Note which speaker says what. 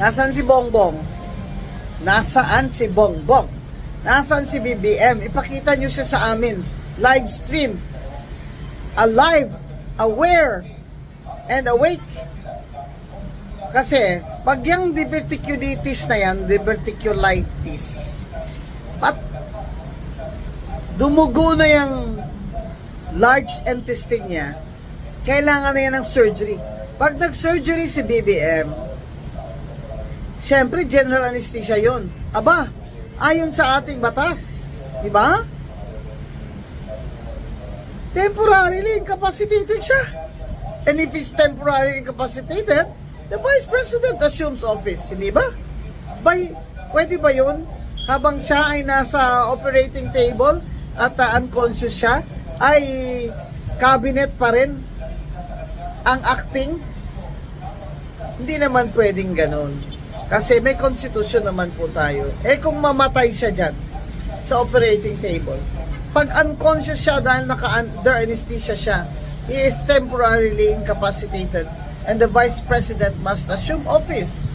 Speaker 1: Nasaan si Bongbong? Nasaan si Bongbong? Nasaan si BBM? Ipakita nyo siya sa amin. Live stream. Alive, aware, and awake. Kasi, pag yung diverticulitis na yan, diverticulitis, dumugo na yung large intestine niya, kailangan na yan ng surgery. Pag nag-surgery si BBM, syempre general anesthesia yon. Aba, ayon sa ating batas, di ba? Temporarily incapacitated siya. And if he's temporarily incapacitated, the Vice President assumes office, hindi ba? Pwede ba yun? Habang siya ay nasa operating table at unconscious siya, ay cabinet pa rin ang acting? Hindi naman pwedeng ganun. Kasi may konstitusyon naman po tayo. Eh kung mamatay siya dyan sa operating table, pag unconscious siya dahil naka-under anesthesia siya, he is temporarily incapacitated and the Vice President must assume office.